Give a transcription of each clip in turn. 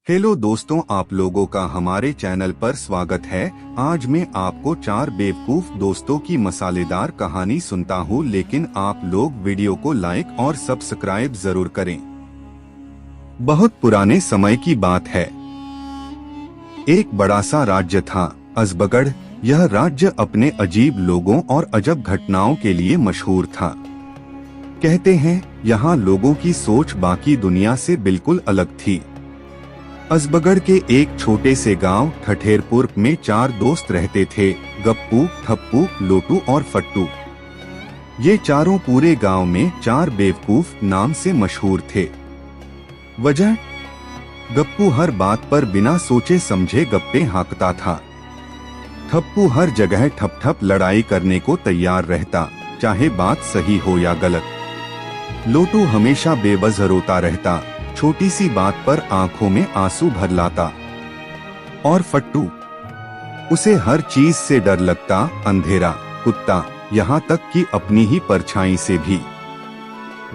Hello दोस्तों, आप लोगों का हमारे चैनल पर स्वागत है। आज मैं आपको 4 बेवकूफ दोस्तों की मसालेदार कहानी सुनता हूँ, लेकिन आप लोग वीडियो को लाइक और सब्सक्राइब जरूर करें। बहुत पुराने समय की बात है। एक बड़ा सा राज्य था, अजबगढ़। यह राज्य अपने अजीब लोगों और अजब घटनाओं के लिए मशहूर था। कहते हैं यहाँ लोगों की सोच बाकी दुनिया से बिल्कुल अलग थी। अजबगढ़ के एक छोटे से गांव ठठेरपुर में 4 दोस्त रहते थे, गप्पू, ठप्पू, लोटू और फट्टू। ये चारों पूरे गांव में 4 बेवकूफ नाम से मशहूर थे। वजह? गप्पू हर बात पर बिना सोचे समझे गप्पे हाँकता था। ठप्पू हर जगह ठप ठप लड़ाई करने को तैयार रहता, चाहे बात सही हो या गलत। लोटू हमेशा बेवजह रोता रहता, छोटी सी बात पर आंखों में आंसू भर लाता। और फट्टू, उसे हर चीज से डर लगता, अंधेरा, कुत्ता, यहाँ तक कि अपनी ही परछाई से भी।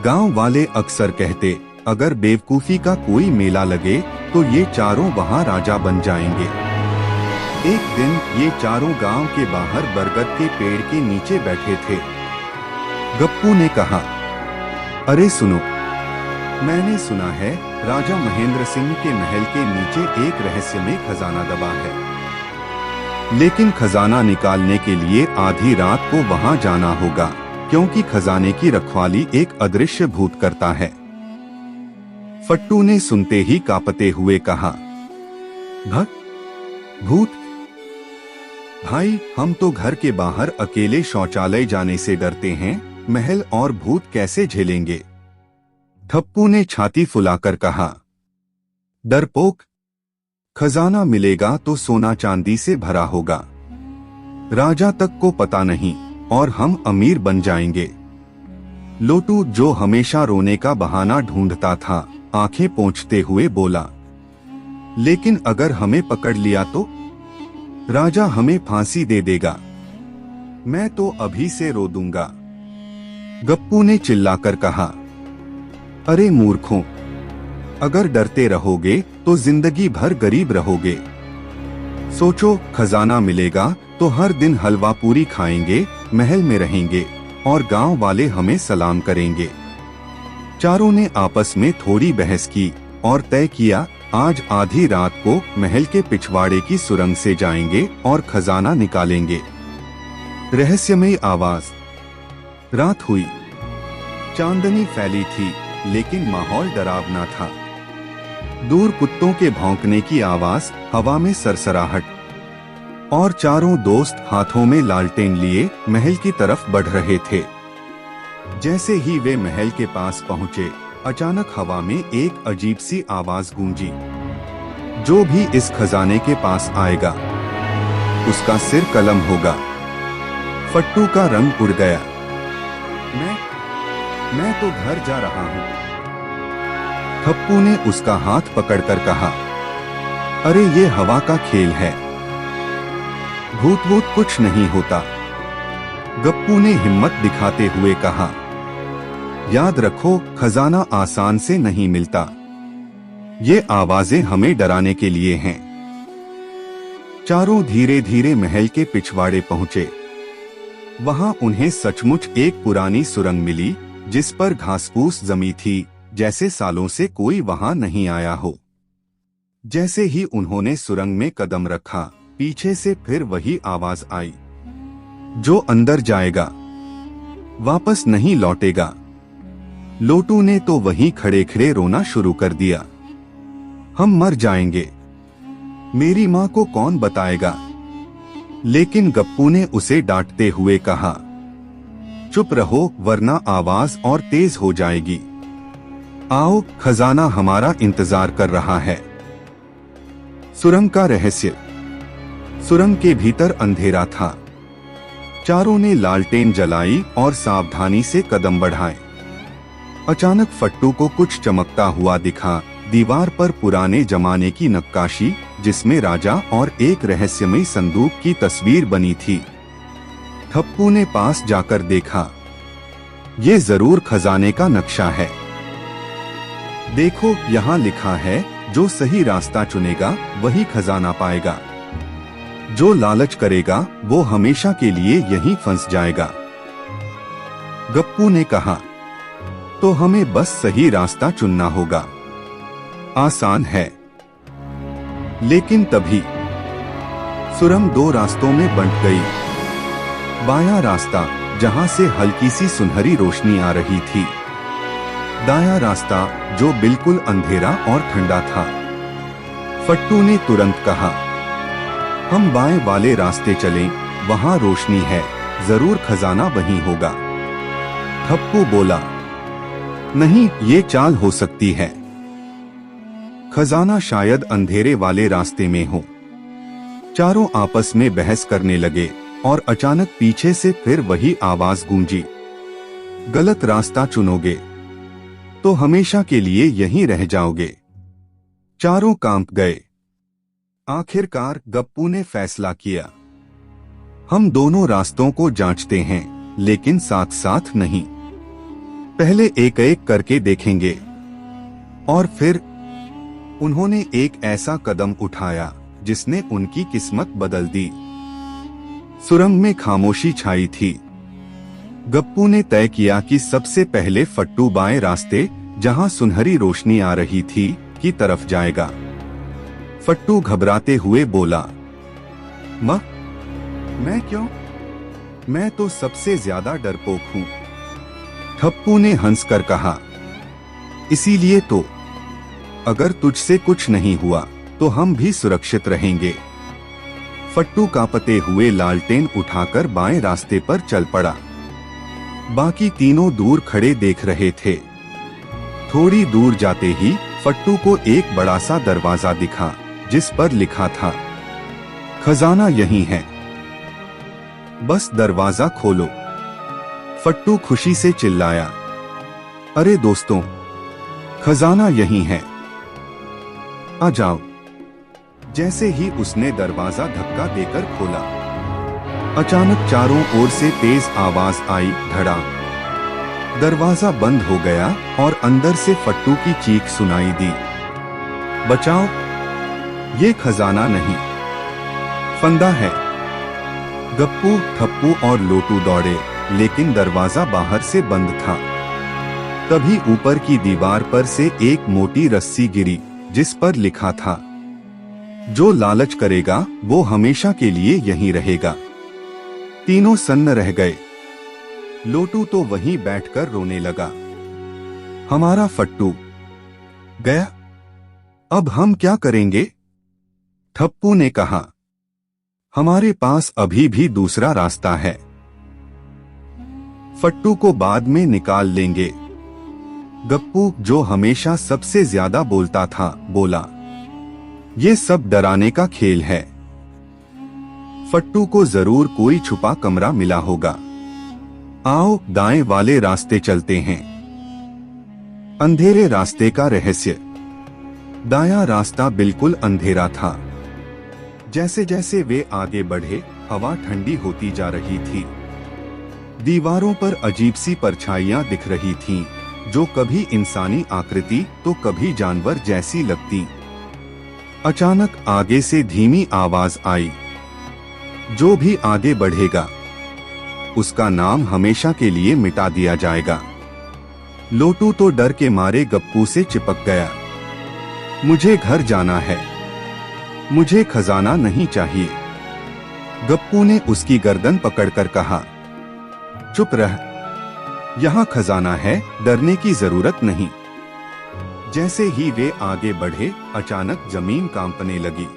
गांव वाले अक्सर कहते, अगर बेवकूफी का कोई मेला लगे तो ये चारों वहाँ राजा बन जाएंगे। एक दिन ये चारों गांव के बाहर बरगद के पेड़ के नीचे बैठे थे। गप्पू ने कहा, अरे सुनो, मैंने सुना है राजा महेंद्र सिंह के महल के नीचे एक रहस्यमय खजाना दबा है। लेकिन खजाना निकालने के लिए आधी रात को वहां जाना होगा, क्योंकि खजाने की रखवाली एक अदृश्य भूत करता है। फट्टू ने सुनते ही कांपते हुए कहा, भूत? भाई, हम तो घर के बाहर अकेले शौचालय जाने से डरते हैं, महल और भूत कैसे झेलेंगे? ठप्पू ने छाती फुलाकर कहा, डरपोक, खजाना मिलेगा तो सोना चांदी से भरा होगा, राजा तक को पता नहीं और हम अमीर बन जाएंगे। लोटू, जो हमेशा रोने का बहाना ढूंढता था, आंखें पोंछते हुए बोला, लेकिन अगर हमें पकड़ लिया तो? राजा हमें फांसी दे देगा, मैं तो अभी से रो दूंगा। गप्पू ने चिल्लाकर कहा, अरे मूर्खों, अगर डरते रहोगे तो जिंदगी भर गरीब रहोगे। सोचो, खजाना मिलेगा तो हर दिन हलवा पूरी खाएंगे, महल में रहेंगे और गांव वाले हमें सलाम करेंगे। चारों ने आपस में थोड़ी बहस की और तय किया, आज आधी रात को महल के पिछवाड़े की सुरंग से जाएंगे और खजाना निकालेंगे। रहस्यमयी आवाज। रात हुई, चांदनी फैली थी, लेकिन माहौल डरावना था। दूर कुत्तों के भौंकने की आवाज, हवा में सरसराहट, और चारों दोस्त हाथों में लालटेन लिए महल की तरफ बढ़ रहे थे। जैसे ही वे महल के पास पहुंचे, अचानक हवा में एक अजीब सी आवाज गूंजी, जो भी इस खजाने के पास आएगा उसका सिर कलम होगा। फट्टू का रंग उड़ गया। मैं तो घर जा रहा हूँ। ठप्पू ने उसका हाथ पकड़कर कहा, अरे ये हवा का खेल है, भूत वूत कुछ नहीं होता। गप्पू ने हिम्मत दिखाते हुए कहा, याद रखो, खजाना आसान से नहीं मिलता, ये आवाजें हमें डराने के लिए हैं। चारों धीरे धीरे महल के पिछवाड़े पहुंचे। वहां उन्हें सचमुच एक पुरानी सुरंग मिली, जिस पर घासपूस जमी थी, जैसे सालों से कोई वहां नहीं आया हो। जैसे ही उन्होंने सुरंग में कदम रखा, पीछे से फिर वही आवाज आई, जो अंदर जाएगा वापस नहीं लौटेगा। लोटू ने तो वहीं खड़े खड़े रोना शुरू कर दिया, हम मर जाएंगे, मेरी माँ को कौन बताएगा? लेकिन गप्पू ने उसे डांटते हुए कहा, चुप रहो, वरना आवाज और तेज हो जाएगी। आओ, खजाना हमारा इंतजार कर रहा है। सुरंग का रहस्य। सुरंग के भीतर अंधेरा था। चारों ने लालटेन जलाई और सावधानी से कदम बढ़ाए। अचानक फट्टू को कुछ चमकता हुआ दिखा, दीवार पर पुराने जमाने की नक्काशी, जिसमें राजा और एक रहस्यमयी संदूक की तस्वीर बनी थी। ठप्पू ने पास जाकर देखा, ये जरूर खजाने का नक्शा है। देखो, यहाँ लिखा है, जो सही रास्ता चुनेगा वही खजाना पाएगा। जो लालच करेगा वो हमेशा के लिए यहीं फंस जाएगा। गप्पू ने कहा, तो हमें बस सही रास्ता चुनना होगा। आसान है। लेकिन तभी सुरंग दो रास्तों में बंट गई। बायां रास्ता, जहां से हल्की सी सुनहरी रोशनी आ रही थी। दायां रास्ता, जो बिल्कुल अंधेरा और ठंडा था। फट्टू ने तुरंत कहा, हम बाएं वाले रास्ते चलें, वहां रोशनी है, जरूर खजाना वहीं होगा। ठप्पू बोला, नहीं, ये चाल हो सकती है। खजाना शायद अंधेरे वाले रास्ते में हो। चारों आपस में बहस करने लगे और अचानक पीछे से फिर वही आवाज गूंजी, गलत रास्ता चुनोगे तो हमेशा के लिए यहीं रह जाओगे। चारों कांप गए। आखिरकार गप्पू ने फैसला किया, हम दोनों रास्तों को जांचते हैं, लेकिन साथ साथ नहीं। पहले एक एक करके देखेंगे। और फिर उन्होंने एक ऐसा कदम उठाया जिसने उनकी किस्मत बदल दी। सुरंग में खामोशी छाई थी। गप्पू ने तय किया कि सबसे पहले फट्टू बाएं रास्ते, जहां सुनहरी रोशनी आ रही थी, की तरफ जाएगा। फट्टू घबराते हुए बोला, मैं क्यों? मैं तो सबसे ज्यादा डरपोक हूं। ठप्पू ने हंसकर कहा, इसीलिए तो, अगर तुझसे कुछ नहीं हुआ तो हम भी सुरक्षित रहेंगे। फट्टू कांपते हुए लालटेन उठाकर बाएं रास्ते पर चल पड़ा। बाकी तीनों दूर खड़े देख रहे थे। थोड़ी दूर जाते ही फट्टू को एक बड़ा सा दरवाजा दिखा, जिस पर लिखा था, खजाना यहीं है, बस दरवाजा खोलो। फट्टू खुशी से चिल्लाया, अरे दोस्तों, खजाना यहीं है, आ जाओ। जैसे ही उसने दरवाजा धक्का देकर खोला, अचानक चारों ओर से तेज आवाज आई, धड़ाम। दरवाजा बंद हो गया और अंदर से फट्टू की चीख सुनाई दी, बचाओ, ये खजाना नहीं, फंदा है। गप्पू, ठप्पू और लोटू दौड़े, लेकिन दरवाजा बाहर से बंद था। तभी ऊपर की दीवार पर से एक मोटी रस्सी गिरी, जिस पर लिखा था, जो लालच करेगा वो हमेशा के लिए यहीं रहेगा। तीनों सन्न रह गए। लोटू तो वहीं बैठकर रोने लगा, हमारा फट्टू गया, अब हम क्या करेंगे? ठप्पू ने कहा, हमारे पास अभी भी दूसरा रास्ता है, फट्टू को बाद में निकाल लेंगे। गप्पू, जो हमेशा सबसे ज्यादा बोलता था, बोला, ये सब डराने का खेल है, फट्टू को जरूर कोई छुपा कमरा मिला होगा। आओ दाएं वाले रास्ते चलते हैं। अंधेरे रास्ते का रहस्य। दायां रास्ता बिल्कुल अंधेरा था। जैसे जैसे वे आगे बढ़े, हवा ठंडी होती जा रही थी। दीवारों पर अजीब सी परछाइयां दिख रही थीं, जो कभी इंसानी आकृति तो कभी जानवर जैसी लगती। अचानक आगे से धीमी आवाज आई, जो भी आगे बढ़ेगा उसका नाम हमेशा के लिए मिटा दिया जाएगा। लोटू तो डर के मारे गप्पू से चिपक गया। मुझे घर जाना है, मुझे खजाना नहीं चाहिए। गप्पू ने उसकी गर्दन पकड़कर कहा, चुप रह, यहाँ खजाना है, डरने की जरूरत नहीं। जैसे ही वे आगे बढ़े, अचानक जमीन कांपने लगी।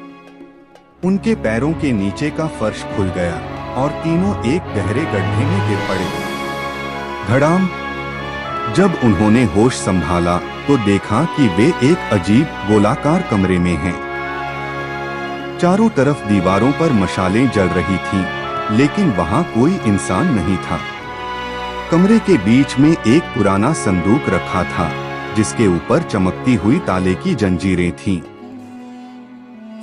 उनके पैरों के नीचे का फर्श खुल गया और तीनों एक गहरे गड्ढे में गिर पड़े। धड़ाम। जब उन्होंने होश संभाला तो देखा कि वे एक अजीब गोलाकार कमरे में हैं। चारों तरफ दीवारों पर मशालें जल रही थीं, लेकिन वहां कोई इंसान नहीं था। कमरे के बीच में एक पुराना संदूक रखा था, जिसके ऊपर चमकती हुई ताले की जंजीरें थीं।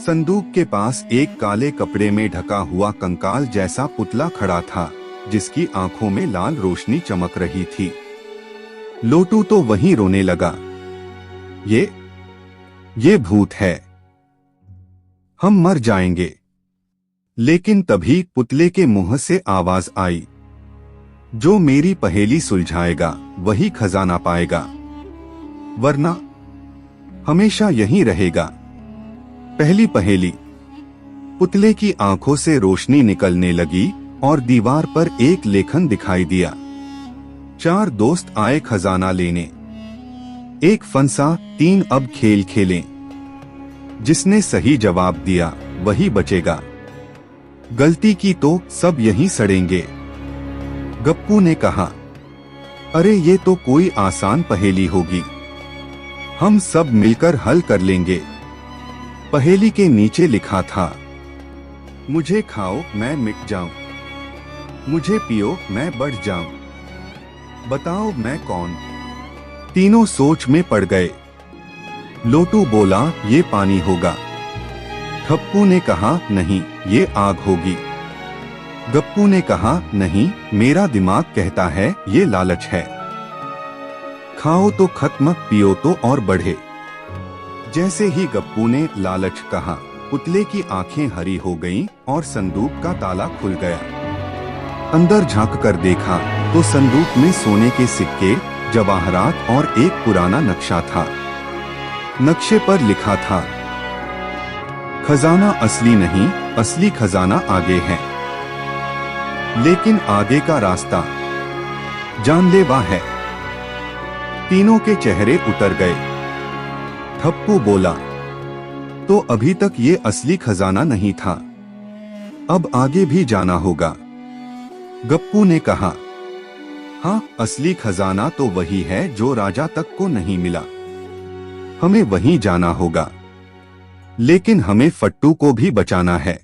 संदूक के पास एक काले कपड़े में ढका हुआ कंकाल जैसा पुतला खड़ा था, जिसकी आंखों में लाल रोशनी चमक रही थी। लोटू तो वहीं रोने लगा। ये भूत है, हम मर जाएंगे। लेकिन तभी पुतले के मुंह से आवाज आई, जो मेरी पहेली सुलझाएगा वही खजाना पाएगा, वरना हमेशा यहीं रहेगा। पहली पहेली। पुतले की आंखों से रोशनी निकलने लगी और दीवार पर एक लेखन दिखाई दिया। 4 दोस्त आए खजाना लेने, एक फंसा, 3 अब खेल खेलें। जिसने सही जवाब दिया वही बचेगा, गलती की तो सब यहीं सड़ेंगे। गप्पू ने कहा, अरे ये तो कोई आसान पहेली होगी, हम सब मिलकर हल कर लेंगे। पहेली के नीचे लिखा था, मुझे खाओ मैं मिट जाऊं, मुझे पियो मैं बढ़ जाऊं, बताओ मैं कौन। तीनों सोच में पड़ गए। लोटू बोला, ये पानी होगा। ठप्पू ने कहा, नहीं ये आग होगी। गप्पू ने कहा, नहीं मेरा दिमाग कहता है ये लालच है। खाओ तो खत्म, पियो तो और बढ़े। जैसे ही गप्पू ने लालच कहा, पुतले की आंखें हरी हो गईं और संदूक का ताला खुल गया। अंदर झांक कर देखा तो संदूक में सोने के सिक्के, जवाहरात और एक पुराना नक्शा था। नक्शे पर लिखा था, खजाना असली नहीं, असली खजाना आगे है, लेकिन आगे का रास्ता जानलेवा है। तीनों के चेहरे उतर गए। ठप्पू बोला, तो अभी तक ये असली खजाना नहीं था, अब आगे भी जाना होगा। गप्पू ने कहा, हाँ असली खजाना तो वही है जो राजा तक को नहीं मिला, हमें वहीं जाना होगा, लेकिन हमें फट्टू को भी बचाना है।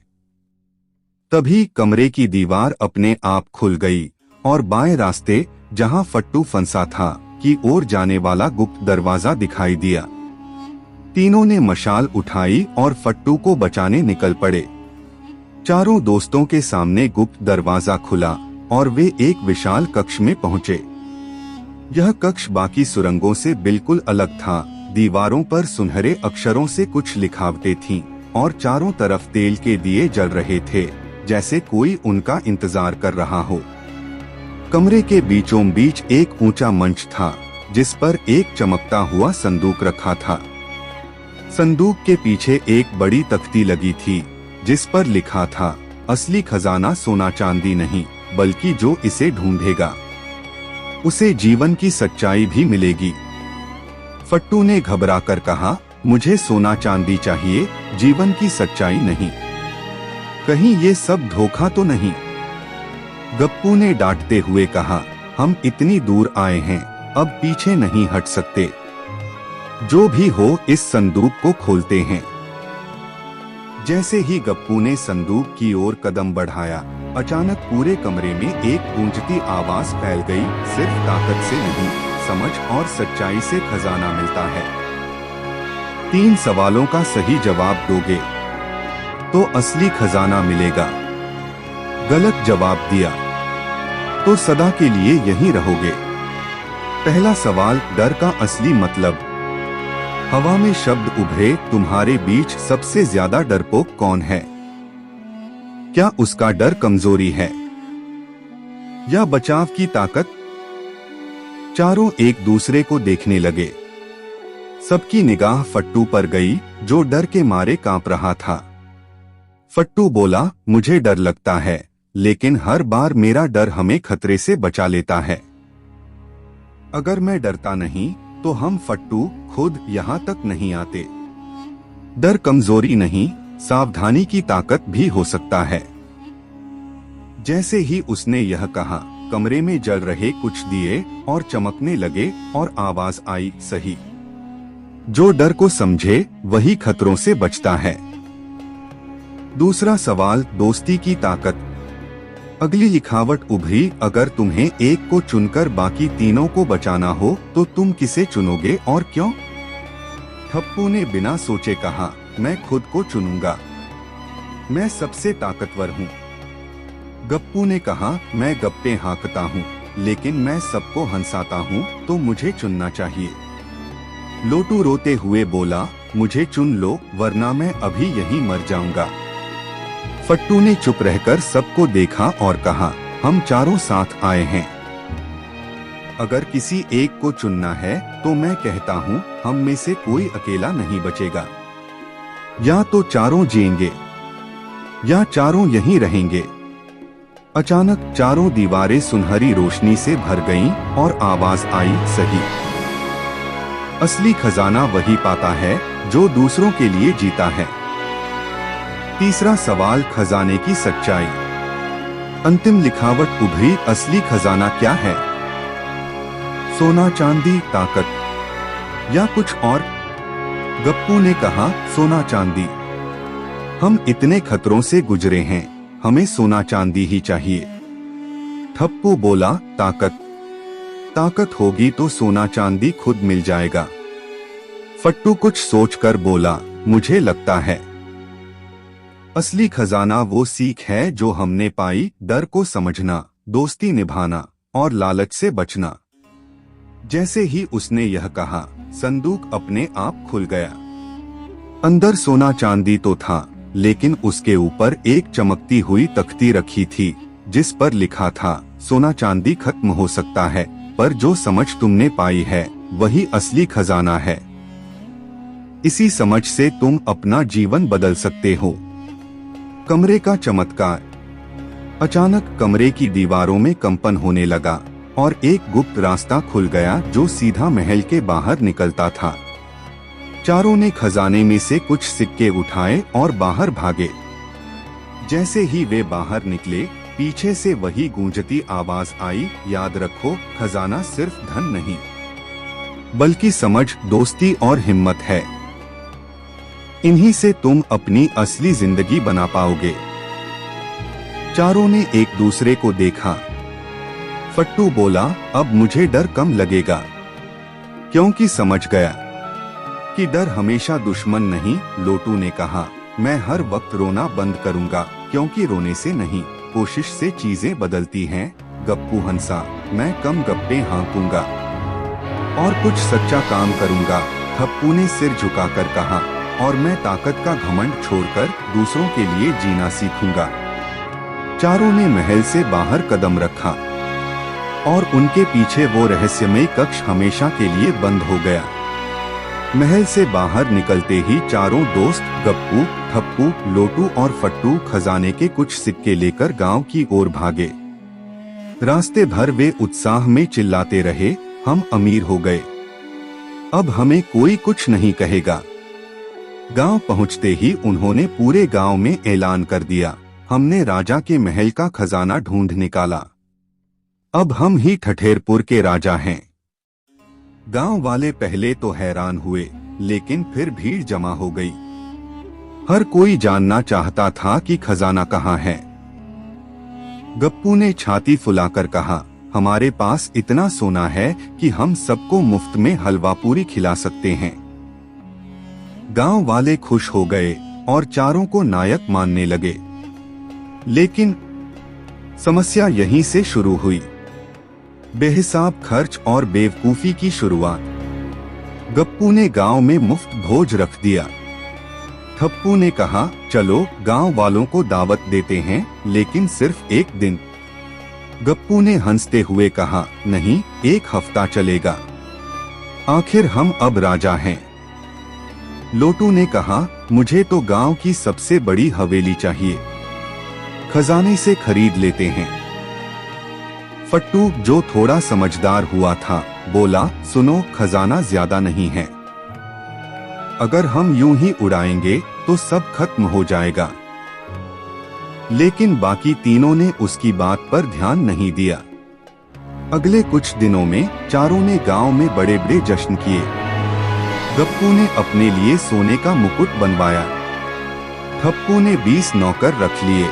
तभी कमरे की दीवार अपने आप खुल गई और बाएं रास्ते, जहां फट्टू फंसा था, की ओर जाने वाला गुप्त दरवाजा दिखाई दिया। तीनों ने मशाल उठाई और फट्टू को बचाने निकल पड़े। चारों दोस्तों के सामने गुप्त दरवाजा खुला और वे एक विशाल कक्ष में पहुंचे। यह कक्ष बाकी सुरंगों से बिल्कुल अलग था। दीवारों पर सुनहरे अक्षरों से कुछ लिखावटें थीं और चारों तरफ तेल के दिए जल रहे थे, जैसे कोई उनका इंतजार कर रहा हो। कमरे के बीचों बीच एक ऊंचा मंच था, जिस पर एक चमकता हुआ संदूक रखा था। संदूक के पीछे एक बड़ी तख्ती लगी थी, जिस पर लिखा था, असली खजाना सोना चांदी नहीं, बल्कि जो इसे ढूंढेगा उसे जीवन की सच्चाई भी मिलेगी। फट्टू ने घबराकर कहा, मुझे सोना चांदी चाहिए, जीवन की सच्चाई नहीं। कहीं ये सब धोखा तो नहीं। गप्पू ने डांटते हुए कहा, हम इतनी दूर आए हैं, अब पीछे नहीं हट सकते। जो भी हो इस संदूक को खोलते हैं। जैसे ही गप्पू ने संदूक की ओर कदम बढ़ाया, अचानक पूरे कमरे में एक गूंजती आवाज फैल गई, सिर्फ ताकत से नहीं, समझ और सच्चाई से खजाना मिलता है। 3 सवालों का सही जवाब दोगे तो असली खजाना मिलेगा। गलत जवाब दिया तो सदा के लिए यहीं रहोगे। पहला सवाल, डर का असली मतलब। हवा में शब्द उभरे, तुम्हारे बीच सबसे ज्यादा डरपोक कौन है? क्या उसका डर कमजोरी है या बचाव की ताकत? चारों एक दूसरे को देखने लगे। सबकी निगाह फट्टू पर गई, जो डर के मारे कांप रहा था। फट्टू बोला, मुझे डर लगता है, लेकिन हर बार मेरा डर हमें खतरे से बचा लेता है। अगर मैं डरता नहीं तो हम फट्टू खुद यहाँ तक नहीं आते। डर कमजोरी नहीं, सावधानी की ताकत भी हो सकता है। जैसे ही उसने यह कहा, कमरे में जल रहे कुछ दिए और चमकने लगे और आवाज आई, सही। जो डर को समझे वही खतरों से बचता है। दूसरा सवाल, दोस्ती की ताकत। अगली लिखावट उभरी, अगर तुम्हें एक को चुनकर बाकी तीनों को बचाना हो तो तुम किसे चुनोगे और क्यों? ठप्पू ने बिना सोचे कहा, मैं खुद को चुनूंगा, मैं सबसे ताकतवर हूँ। गप्पू ने कहा, मैं गप्पे हाँकता हूँ, लेकिन मैं सबको हंसाता हूँ, तो मुझे चुनना चाहिए। लोटू रोते हुए बोला, मुझे चुन लो वरना मैं अभी यहीं मर जाऊंगा। फट्टू ने चुप रहकर सबको देखा और कहा, हम चारों साथ आए हैं। अगर किसी एक को चुनना है तो मैं कहता हूँ हम में से कोई अकेला नहीं बचेगा। या तो चारों जिएंगे या चारों यहीं रहेंगे। अचानक चारों दीवारें सुनहरी रोशनी से भर गईं और आवाज आई, सही। असली खजाना वही पाता है जो दूसरों के लिए जीता है। तीसरा सवाल, खजाने की सच्चाई। अंतिम लिखावट उभरी, असली खजाना क्या है? सोना, चांदी, ताकत या कुछ और? गप्पू ने कहा, सोना चांदी। हम इतने खतरों से गुजरे हैं, हमें सोना चांदी ही चाहिए। ठप्पू बोला, ताकत। ताकत होगी तो सोना चांदी खुद मिल जाएगा। फट्टू कुछ सोचकर बोला, मुझे लगता है असली खजाना वो सीख है जो हमने पाई, डर को समझना, दोस्ती निभाना और लालच से बचना। जैसे ही उसने यह कहा, संदूक अपने आप खुल गया। अंदर सोना चांदी तो था, लेकिन उसके ऊपर एक चमकती हुई तख्ती रखी थी जिस पर लिखा था, सोना चांदी खत्म हो सकता है पर जो समझ तुमने पाई है वही असली खजाना है। इसी समझ से तुम अपना जीवन बदल सकते हो। कमरे का चमत्कार। अचानक कमरे की दीवारों में कंपन होने लगा और एक गुप्त रास्ता खुल गया जो सीधा महल के बाहर निकलता था। चारों ने खजाने में से कुछ सिक्के उठाए और बाहर भागे। जैसे ही वे बाहर निकले, पीछे से वही गूंजती आवाज आई, याद रखो खजाना सिर्फ धन नहीं बल्कि समझ, दोस्ती और हिम्मत है। इन्हीं से तुम अपनी असली जिंदगी बना पाओगे। चारों ने एक दूसरे को देखा। फट्टू बोला, अब मुझे डर कम लगेगा, क्योंकि समझ गया कि डर हमेशा दुश्मन नहीं। लोटू ने कहा, मैं हर वक्त रोना बंद करूंगा, क्योंकि रोने से नहीं, कोशिश से चीजें बदलती हैं। गप्पू हंसा, मैं कम गप्पे हाँकूंगा और कुछ सच्चा काम करूंगा। ठप्पू ने सिर झुकाकर कहा, और मैं ताकत का घमंड छोड़कर दूसरों के लिए जीना सीखूंगा। चारों ने महल से बाहर कदम रखा और उनके पीछे वो रहस्यमय कक्ष हमेशा के लिए बंद हो गया। महल से बाहर निकलते ही चारों दोस्त गप्पू, ठप्पू, लोटू और फट्टू खजाने के कुछ सिक्के लेकर गांव की ओर भागे। रास्ते भर वे उत्साह में चिल्लाते रहे, हम अमीर हो गए, अब हमें कोई कुछ नहीं कहेगा। गांव पहुंचते ही उन्होंने पूरे गांव में ऐलान कर दिया, हमने राजा के महल का खजाना ढूंढ निकाला, अब हम ही ठठेरपुर के राजा हैं। गांव वाले पहले तो हैरान हुए, लेकिन फिर भीड़ जमा हो गई। हर कोई जानना चाहता था कि खजाना कहाँ है। गप्पू ने छाती फुलाकर कहा, हमारे पास इतना सोना है कि हम सबको मुफ्त में हलवा पूरी खिला सकते हैं। गांव वाले खुश हो गए और चारों को नायक मानने लगे। लेकिन समस्या यहीं से शुरू हुई, बेहिसाब खर्च और बेवकूफी की शुरुआत। गप्पू ने गांव में मुफ्त भोज रख दिया। ठप्पू ने कहा, चलो गांव वालों को दावत देते हैं, लेकिन सिर्फ एक दिन। गप्पू ने हंसते हुए कहा, नहीं, एक हफ्ता चलेगा, आखिर हम अब राजा हैं। लोटू ने कहा, मुझे तो गांव की सबसे बड़ी हवेली चाहिए, खजाने से खरीद लेते हैं। फट्टू, जो थोड़ा समझदार हुआ था, बोला, सुनो, खजाना ज्यादा नहीं है, अगर हम यूं ही उड़ाएंगे तो सब खत्म हो जाएगा। लेकिन बाकी तीनों ने उसकी बात पर ध्यान नहीं दिया। अगले कुछ दिनों में चारों ने गांव में बड़े बड़े जश्न किए। गप्पू ने अपने लिए सोने का मुकुट बनवाया, ठप्पू ने 20 नौकर रख लिए,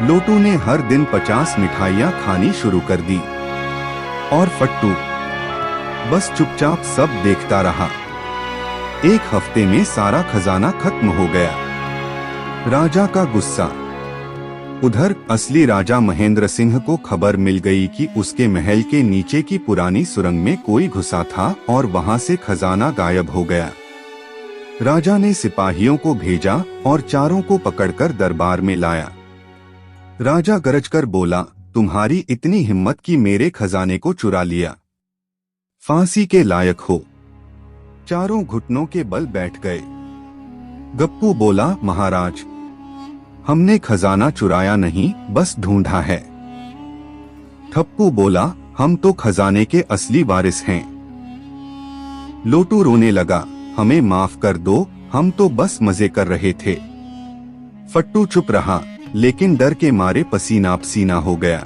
लोटू ने हर दिन 50 मिठाइयाँ खानी शुरू कर दी, और फट्टू बस चुपचाप सब देखता रहा। एक हफ्ते में सारा खजाना खत्म हो गया। राजा का गुस्सा। उधर असली राजा महेंद्र सिंह को खबर मिल गई कि उसके महल के नीचे की पुरानी सुरंग में कोई घुसा था और वहां से खजाना गायब हो गया। राजा ने सिपाहियों को भेजा और चारों को पकड़कर दरबार में लाया। राजा गरजकर बोला, तुम्हारी इतनी हिम्मत कि मेरे खजाने को चुरा लिया, फांसी के लायक हो। चारों घुटनों के बल बैठ गए। गप्पू बोला, महाराज, हमने खजाना चुराया नहीं, बस ढूंढा है। ठप्पू बोला, हम तो खजाने के असली वारिस हैं। लोटू रोने लगा, हमें माफ कर दो, हम तो बस मजे कर रहे थे। फट्टू चुप रहा, लेकिन डर के मारे पसीना पसीना हो गया।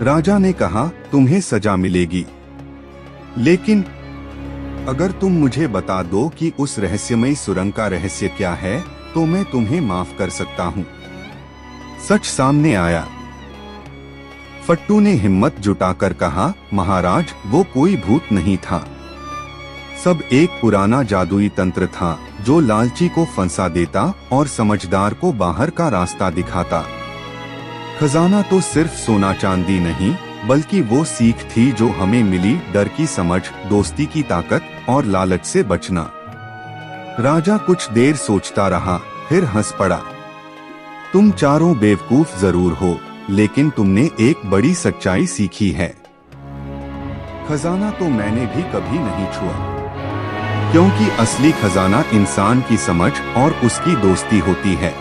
राजा ने कहा, तुम्हें सजा मिलेगी, लेकिन अगर तुम मुझे बता दो कि उस रहस्यमयी सुरंग का रहस्य क्या है, तो मैं तुम्हें माफ कर सकता हूँ। सच सामने आया। फट्टू ने हिम्मत जुटाकर कहा, महाराज, वो कोई भूत नहीं था, सब एक पुराना जादुई तंत्र था जो लालची को फंसा देता और समझदार को बाहर का रास्ता दिखाता। खजाना तो सिर्फ सोना चांदी नहीं, बल्कि वो सीख थी जो हमें मिली, डर की समझ, दोस्ती की ताकत और लालच से बचना। राजा कुछ देर सोचता रहा, फिर हंस पड़ा। तुम चारों बेवकूफ जरूर हो, लेकिन तुमने एक बड़ी सच्चाई सीखी है। खजाना तो मैंने भी कभी नहीं छुआ, क्योंकि असली खजाना इंसान की समझ और उसकी दोस्ती होती है।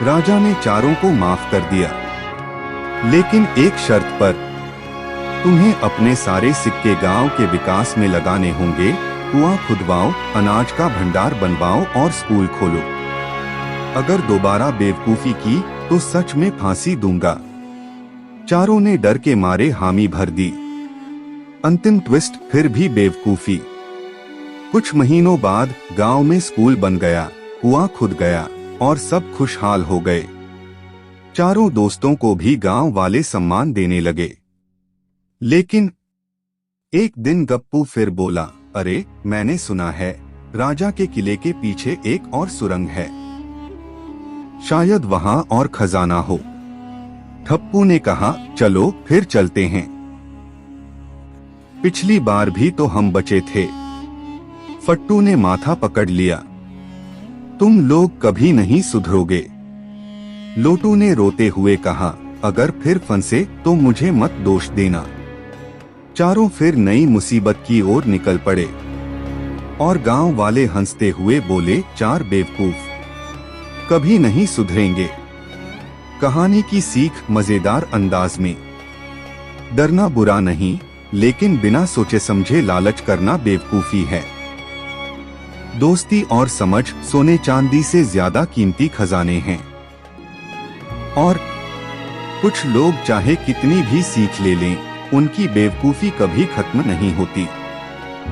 राजा ने चारों को माफ कर दिया, लेकिन एक शर्त पर। तुम्हें अपने सारे सिक्के गांव के विकास में लगाने होंगे, कुआं खुदवाओ, अनाज का भंडार बनवाओ और स्कूल खोलो। अगर दोबारा बेवकूफी की तो सच में फांसी दूंगा। चारों ने डर के मारे हामी भर दी। अंतिम ट्विस्ट, फिर भी बेवकूफी। कुछ महीनों बाद गांव में स्कूल बन गया, कुआं खुद गया और सब खुशहाल हो गए। चारों दोस्तों को भी गांव वाले सम्मान देने लगे। लेकिन एक दिन गप्पू फिर बोला, अरे, मैंने सुना है राजा के किले के पीछे एक और सुरंग है, शायद वहां और खजाना हो। ठप्पू ने कहा, चलो फिर चलते हैं, पिछली बार भी तो हम बचे थे। फट्टू ने माथा पकड़ लिया, तुम लोग कभी नहीं सुधरोगे। लोटू ने रोते हुए कहा, अगर फिर फंसे तो मुझे मत दोष देना। चारों फिर नई मुसीबत की ओर निकल पड़े और गांव वाले हंसते हुए बोले, चार बेवकूफ कभी नहीं सुधरेंगे। कहानी की सीख मजेदार अंदाज में, डरना बुरा नहीं, लेकिन बिना सोचे समझे लालच करना बेवकूफी है। दोस्ती और समझ सोने चांदी से ज्यादा कीमती खजाने हैं। और कुछ लोग चाहे कितनी भी सीख ले लें, उनकी बेवकूफी कभी खत्म नहीं होती।